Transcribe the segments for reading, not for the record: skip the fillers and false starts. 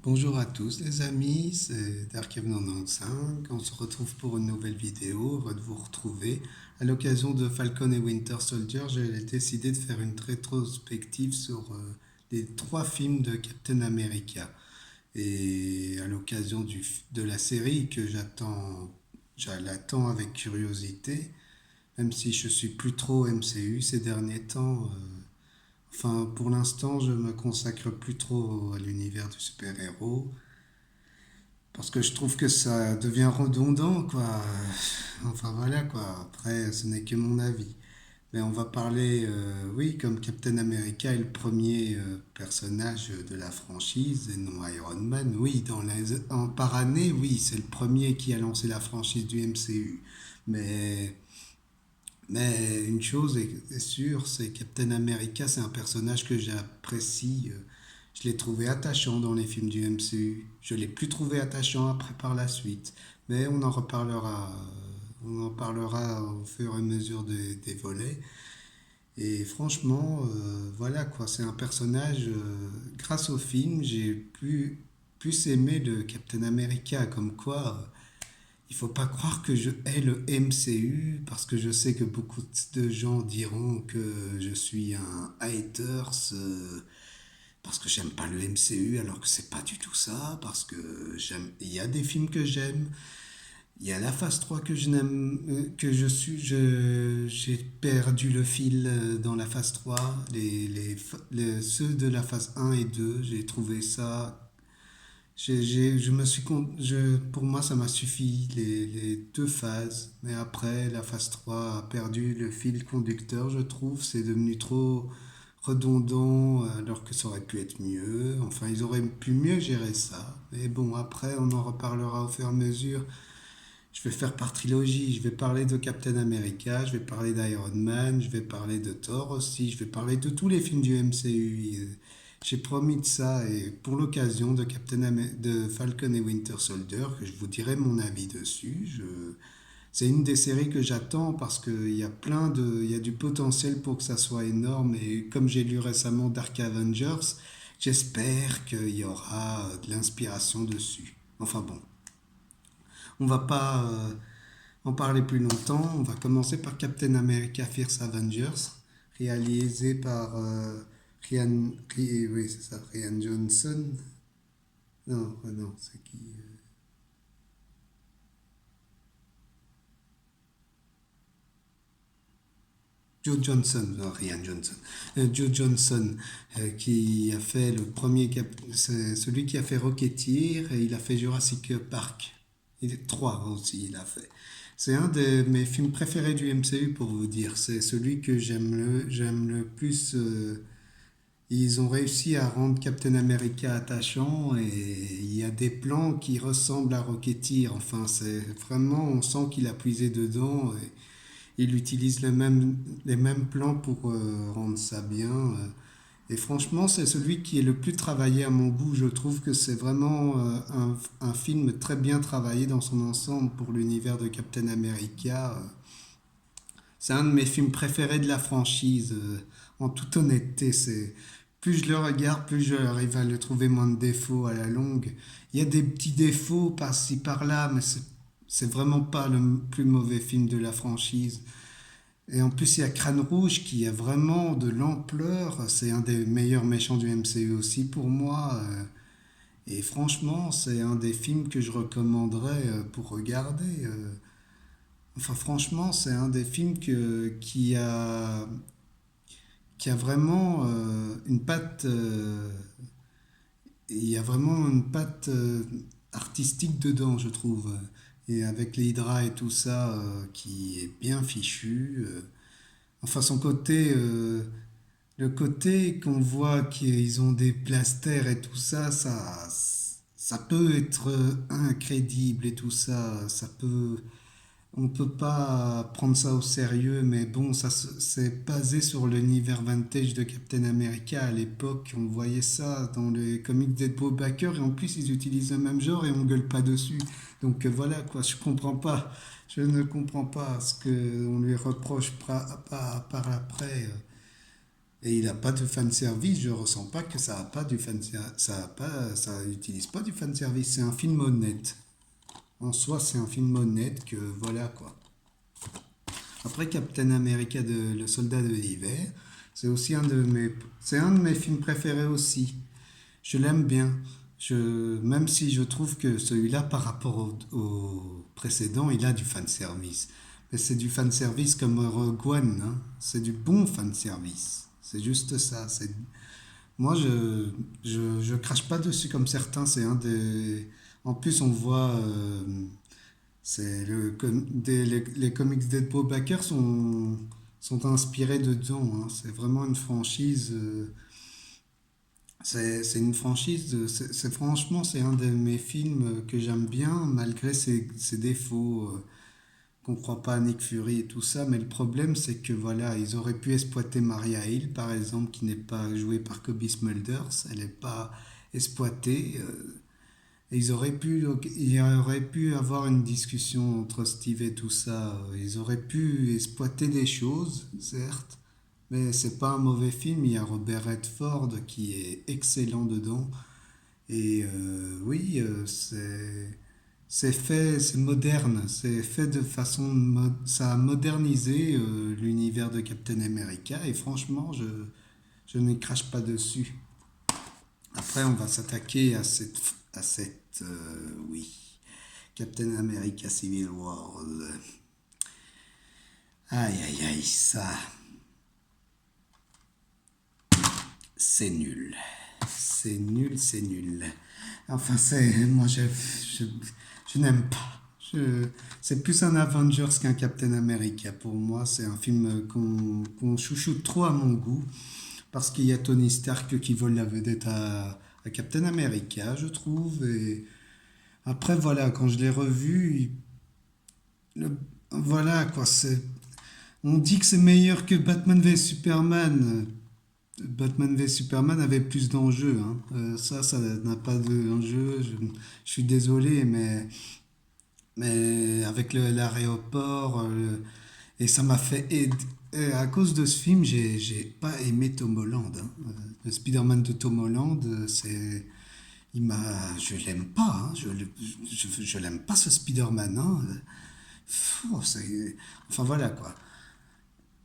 Bonjour à tous les amis, c'est Darkev95. On se retrouve pour une nouvelle vidéo. Heureux de vous retrouver. À l'occasion de Falcon et Winter Soldier, j'ai décidé de faire une rétrospective sur les trois films de Captain America. Et à l'occasion de la série que je l'attends avec curiosité, même si je suis plus trop MCU ces derniers temps. Enfin, pour l'instant, je me consacre plus trop à l'univers du super-héros. Parce que je trouve que ça devient redondant, quoi. Enfin voilà, quoi. Après, ce n'est que mon avis. Mais on va parler, oui, comme Captain America est le premier personnage de la franchise et non Iron Man. Oui, par année, oui, c'est le premier qui a lancé la franchise du MCU. Mais, mais une chose est sûre, c'est Captain America, c'est un personnage que j'apprécie. Je l'ai trouvé attachant dans les films du MCU. Je l'ai plus trouvé attachant après par la suite. Mais on en reparlera. On en parlera au fur et à mesure des volets. Et franchement, voilà quoi, c'est un personnage. Grâce au film, j'ai plus aimé le Captain America. Comme quoi, il faut pas croire que je hais le MCU parce que je sais que beaucoup de gens diront que je suis un haters. Parce que j'aime pas le MCU alors que c'est pas du tout ça, parce que il y a des films que j'aime, il y a la phase 3 que je n'aime, j'ai perdu le fil dans la phase 3 ceux de la phase 1 et 2 j'ai trouvé ça, je me suis, pour moi ça m'a suffi les deux phases, mais après la phase 3 a perdu le fil conducteur, je trouve, c'est devenu trop redondant alors que ça aurait pu être mieux. Enfin, ils auraient pu mieux gérer ça. Mais bon, après, on en reparlera au fur et à mesure. Je vais faire par trilogie. Je vais parler de Captain America, je vais parler d'Iron Man, je vais parler de Thor aussi, je vais parler de tous les films du MCU. J'ai promis de ça et pour l'occasion de Falcon et Winter Soldier, que je vous dirai mon avis dessus. C'est une des séries que j'attends parce qu'il y a il y a du potentiel pour que ça soit énorme. Et comme j'ai lu récemment Dark Avengers, j'espère qu'il y aura de l'inspiration dessus. Enfin bon, on va pas en parler plus longtemps. On va commencer par Captain America First Avengers, réalisé par oui, c'est ça, Ryan Johnson. Non, non, c'est qui Joe Johnson, non, Ryan Johnson. Joe Johnson, qui a fait c'est celui qui a fait Rocketeer et il a fait Jurassic Park. Il est 3 aussi, il a fait. C'est un de mes films préférés du MCU pour vous dire. C'est celui que j'aime le plus. Ils ont réussi à rendre Captain America attachant et il y a des plans qui ressemblent à Rocketeer. Enfin, c'est vraiment, on sent qu'il a puisé dedans. Il utilise les mêmes plans pour rendre ça bien. Et franchement, c'est celui qui est le plus travaillé à mon goût. Je trouve que c'est vraiment un film très bien travaillé dans son ensemble pour l'univers de Captain America. C'est un de mes films préférés de la franchise. En toute honnêteté, plus je le regarde, plus je arrive à le trouver moins de défauts à la longue. Il y a des petits défauts par-ci par-là, mais c'est vraiment pas le plus mauvais film de la franchise. Et en plus, il y a Crâne Rouge qui a vraiment de l'ampleur. C'est un des meilleurs méchants du MCU aussi pour moi. Et franchement, c'est un des films que je recommanderais pour regarder. Enfin, franchement, c'est un des films qui a vraiment une patte. Il y a vraiment une patte artistique dedans, je trouve. Et avec les Hydra et tout ça, qui est bien fichu. Enfin, le côté qu'on voit qu'ils ont des blasters et tout ça, ça peut être incrédible et tout ça. On peut pas prendre ça au sérieux, mais bon, c'est basé sur l'univers vintage de Captain America. À l'époque, on voyait ça dans les comics d'Ed Baker et en plus, ils utilisent le même genre et on gueule pas dessus. Donc voilà quoi, je comprends pas. Je ne comprends pas ce qu'on lui reproche par après. Et il n'a pas de fanservice, je ressens pas que ça a pas du ça utilise pas du fanservice, c'est un film honnête. En soi, c'est un film honnête que voilà quoi. Après Captain America le soldat de l'hiver, c'est un de mes films préférés aussi. Je l'aime bien. Même si je trouve que celui-là, par rapport au précédent, il a du fanservice. Mais c'est du fanservice comme Rogue One, hein. C'est du bon fanservice. C'est juste ça. Moi, je crache pas dessus comme certains. C'est un des. En plus, on voit. Les comics Deadpool Backer sont inspirés dedans, hein. C'est vraiment une franchise. C'est une franchise, franchement, c'est un de mes films que j'aime bien, malgré ses défauts, qu'on ne croit pas à Nick Fury et tout ça. Mais le problème, c'est que voilà, ils auraient pu exploiter Maria Hill, par exemple, qui n'est pas jouée par Cobie Smulders. Elle n'est pas exploitée. Il y aurait pu avoir une discussion entre Steve et tout ça. Ils auraient pu exploiter des choses, certes, mais c'est pas un mauvais film. Il y a Robert Redford qui est excellent dedans. Et oui, c'est fait, c'est moderne. C'est fait de ça a modernisé l'univers de Captain America. Et franchement, je ne crache pas dessus. Après, on va s'attaquer oui, Captain America Civil War. Aïe, aïe, aïe, ça, c'est nul. C'est nul, c'est nul. Enfin, je, je n'aime pas. C'est plus un Avengers qu'un Captain America. Pour moi, c'est un film qu'on chouchoute trop à mon goût. Parce qu'il y a Tony Stark qui vole la vedette à Captain America, je trouve. Et après, voilà, quand je l'ai revu, le- voilà, quoi, on dit que c'est meilleur que Batman v Superman. Batman v Superman avait plus d'enjeux, hein. Ça n'a pas d'enjeu. Je suis désolé, mais avec l'aéroport, et ça m'a fait. Et à cause de ce film, j'ai pas aimé Tom Holland, hein. Le Spider-Man de Tom Holland, je l'aime pas, hein. Je l'aime pas ce Spider-Man, hein. Enfin voilà quoi.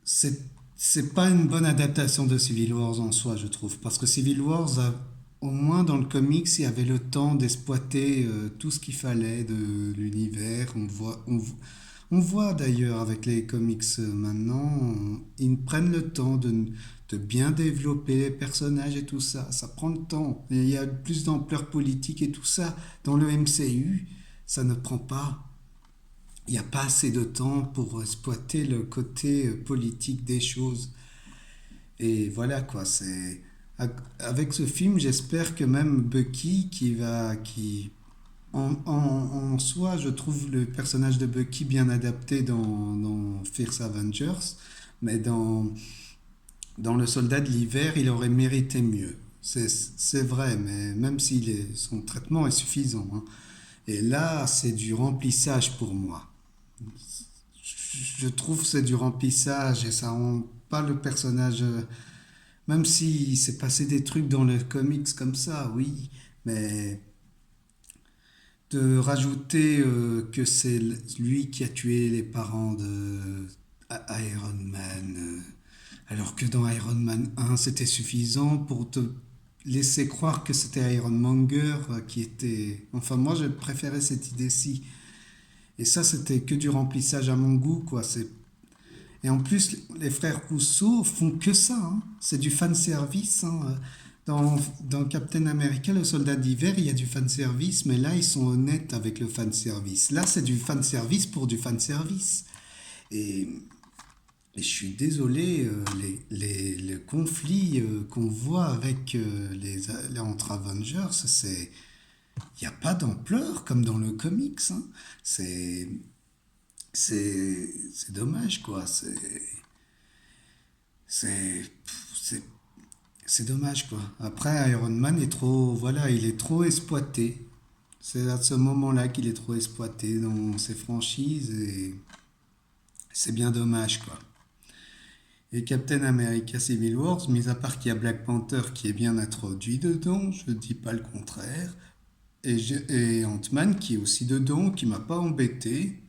C'est c'est pas une bonne adaptation de Civil Wars en soi, je trouve, parce que Civil Wars au moins dans le comics, il y avait le temps d'exploiter tout ce qu'il fallait de l'univers. On voit d'ailleurs avec les comics maintenant, ils prennent le temps de bien développer les personnages et tout ça. Ça prend le temps. Et il y a plus d'ampleur politique et tout ça. Dans le MCU, ça ne prend pas. Il n'y a pas assez de temps pour exploiter le côté politique des choses. Et voilà quoi, avec ce film, j'espère que même Bucky en soi, je trouve le personnage de Bucky bien adapté dans Fierce Avengers, mais dans Le Soldat de l'hiver, il aurait mérité mieux. C'est vrai, mais même son traitement est suffisant, hein. Et là, c'est du remplissage pour moi. Je trouve que c'est du remplissage et ça rend pas le personnage. Même s'il s'est passé des trucs dans le comics comme ça, oui, mais de rajouter que c'est lui qui a tué les parents de Iron Man, alors que dans Iron Man 1 c'était suffisant pour te laisser croire que c'était Ironmonger qui était. Enfin, moi j'ai préféré cette idée-ci. Et ça, c'était que du remplissage à mon goût, quoi. Et en plus, les frères Rousseau font que ça, hein. C'est du fanservice, hein. Dans Captain America, le soldat d'hiver, il y a du fanservice, mais là, ils sont honnêtes avec le fanservice. Là, c'est du fanservice pour du fanservice. Et, et je suis désolé, le conflit qu'on voit avec entre Avengers, il n'y a pas d'ampleur comme dans le comics, hein. C'est, c'est dommage, quoi. C'est, c'est, c'est dommage, quoi. Après, Iron Man est trop, voilà, il est trop exploité. C'est à ce moment-là qu'il est trop exploité dans ses franchises et c'est bien dommage, quoi. Et Captain America Civil Wars, mis à part qu'il y a Black Panther qui est bien introduit dedans, je dis pas le contraire, et Ant-Man qui est aussi dedans, qui m'a pas embêté.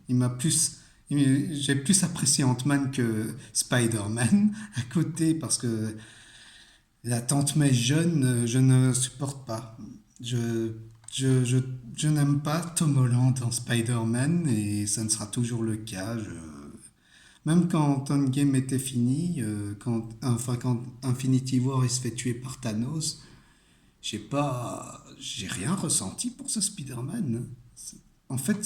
J'ai plus apprécié Ant-Man que Spider-Man à côté parce que la tante May jeune, je ne supporte pas. Je, je, je, je n'aime pas Tom Holland en Spider-Man et ça ne sera toujours le cas. Même quand Endgame était fini, quand Infinity War il se fait tuer par Thanos, j'ai rien ressenti pour ce Spider-Man. En fait,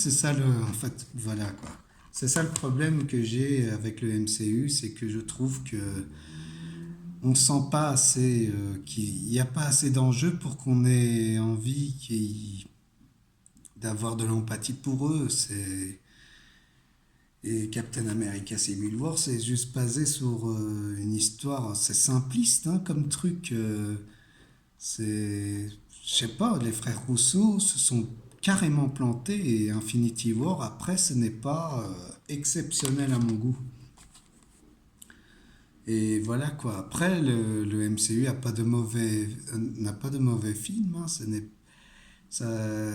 voilà quoi. C'est ça le problème que j'ai avec le MCU, c'est que je trouve que on sent pas assez, qu'il n'y a pas assez d'enjeux pour qu'on ait envie d'avoir de l'empathie pour eux. Et Captain America Civil War, c'est juste basé sur une histoire assez simpliste hein, comme truc. C'est, je sais pas, les frères Rousseau se sont carrément plantés et Infinity War, après, ce n'est pas exceptionnel à mon goût. Et voilà quoi. Après, le MCU n'a pas de mauvais films. Hein. Ça,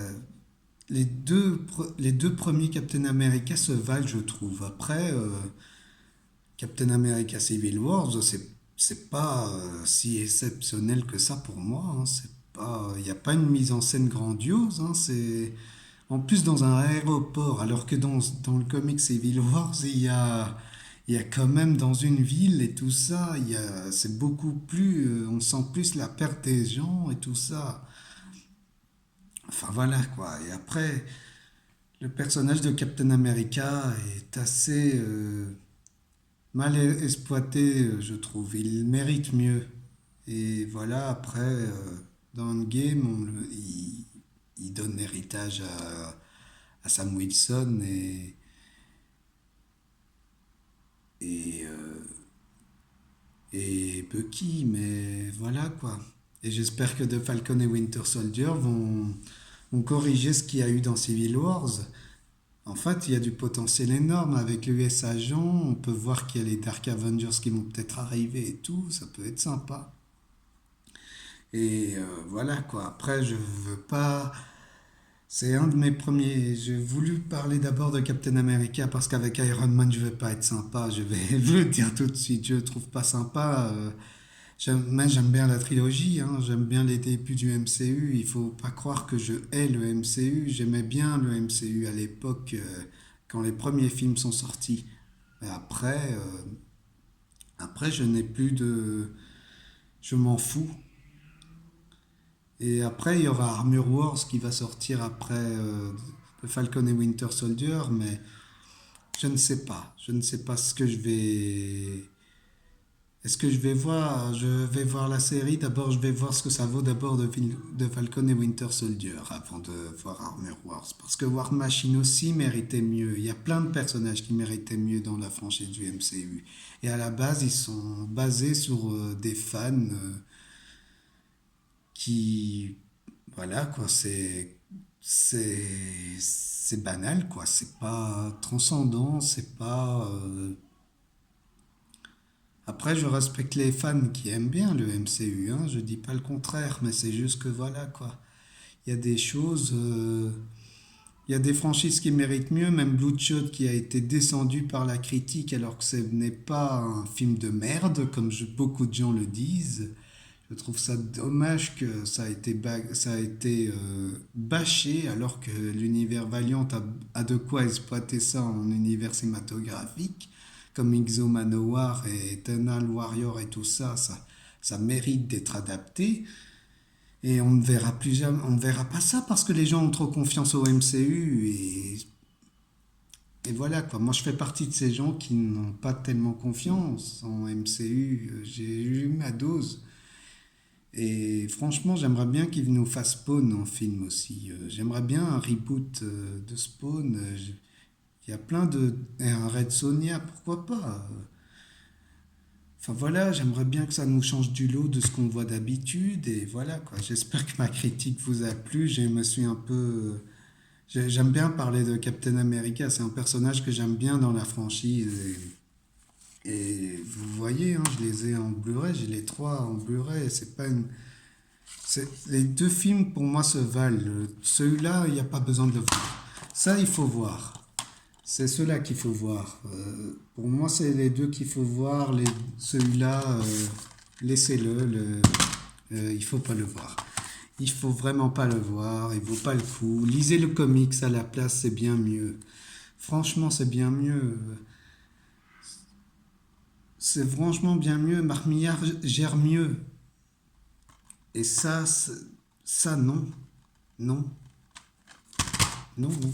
les deux premiers Captain America se valent, je trouve. Après, Captain America Civil Wars, c'est pas si exceptionnel que ça pour moi. Hein. C'est pas, il n'y a pas une mise en scène grandiose. Hein. C'est en plus dans un aéroport, alors que dans le comic Civil Wars, il y a quand même dans une ville et tout ça. C'est beaucoup plus, on sent plus la perte des gens et tout ça. Enfin voilà quoi. Et après, le personnage de Captain America est assez mal exploité, je trouve. Il mérite mieux. Et voilà, après, dans Endgame, il donne l'héritage à Sam Wilson et, euh, et Bucky, mais voilà quoi. Et j'espère que The Falcon et Winter Soldier vont corriger ce qu'il y a eu dans Civil Wars. En fait, il y a du potentiel énorme avec l'US Agent. On peut voir qu'il y a les Dark Avengers qui vont peut-être arriver et tout. Ça peut être sympa. Et voilà quoi. Après, je veux pas. C'est un de mes premiers. J'ai voulu parler d'abord de Captain America parce qu'avec Iron Man, je vais pas être sympa. Je vais le dire tout de suite. Je le trouve pas sympa. Mais j'aime bien la trilogie. Hein. J'aime bien les débuts du MCU. Il faut pas croire que je hais le MCU. J'aimais bien le MCU à l'époque quand les premiers films sont sortis. Mais après, je n'ai plus de. Je m'en fous. Et après, il y aura Armor Wars qui va sortir après The Falcon et Winter Soldier, mais je ne sais pas. Je ne sais pas ce que je vais. Est-ce que je vais voir? Je vais voir la série. D'abord, je vais voir ce que ça vaut d'abord de Falcon et Winter Soldier avant de voir Armor Wars. Parce que War Machine aussi méritait mieux. Il y a plein de personnages qui méritaient mieux dans la franchise du MCU. Et à la base, ils sont basés sur des fans qui voilà quoi, c'est banal quoi, c'est pas transcendant, c'est pas après je respecte les fans qui aiment bien le MCU hein, je dis pas le contraire mais c'est juste que voilà quoi. Il y a des choses il y a des franchises qui méritent mieux, même Bloodshot qui a été descendu par la critique alors que ce n'est pas un film de merde comme beaucoup de gens le disent. Je trouve ça dommage que ça a été bâché alors que l'univers Valiant a de quoi exploiter ça en univers cinématographique, comme Exo Manowar et Eternal Warrior et tout ça, ça mérite d'être adapté. Et on ne verra pas ça parce que les gens ont trop confiance au MCU et voilà quoi. Moi je fais partie de ces gens qui n'ont pas tellement confiance en MCU. J'ai eu ma dose. Et franchement, j'aimerais bien qu'il nous fasse Spawn en film aussi. J'aimerais bien un reboot de Spawn. Il y a plein de. Et un Red Sonja, pourquoi pas? Enfin voilà, j'aimerais bien que ça nous change du lot de ce qu'on voit d'habitude. Et voilà quoi. J'espère que ma critique vous a plu. Je me suis un peu. J'aime bien parler de Captain America. C'est un personnage que j'aime bien dans la franchise. Et vous voyez, hein, je les ai en Blu-ray, j'ai les trois en Blu-ray. C'est pas une... Les deux films pour moi se valent. Celui-là, il n'y a pas besoin de le voir. Ça, il faut voir. C'est ceux-là qu'il faut voir. Pour moi, c'est les deux qu'il faut voir. Celui-là, laissez-le. Il faut pas le voir. Il faut vraiment pas le voir. Il vaut pas le coup. Lisez le comics à la place, c'est bien mieux. Franchement, c'est bien mieux. C'est franchement bien mieux. Marc Millard gère mieux. Et ça non. Non. Non, non.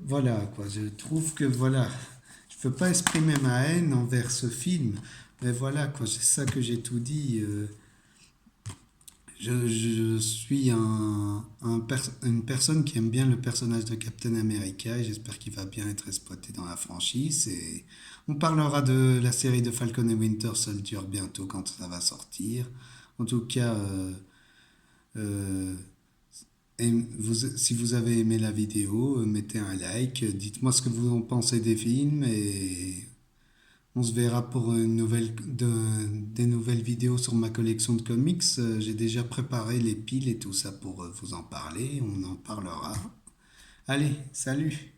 Voilà, quoi. Je trouve que, voilà. Je peux pas exprimer ma haine envers ce film. Mais voilà, quoi. C'est ça que j'ai tout dit. Je suis une personne qui aime bien le personnage de Captain America et j'espère qu'il va bien être exploité dans la franchise. Et on parlera de la série de Falcon et Winter Soldier bientôt quand ça va sortir. En tout cas, euh, si vous avez aimé la vidéo, mettez un like, dites-moi ce que vous en pensez des films et on se verra pour des nouvelles vidéos sur ma collection de comics. J'ai déjà préparé les piles et tout ça pour vous en parler. On en parlera. Allez, salut!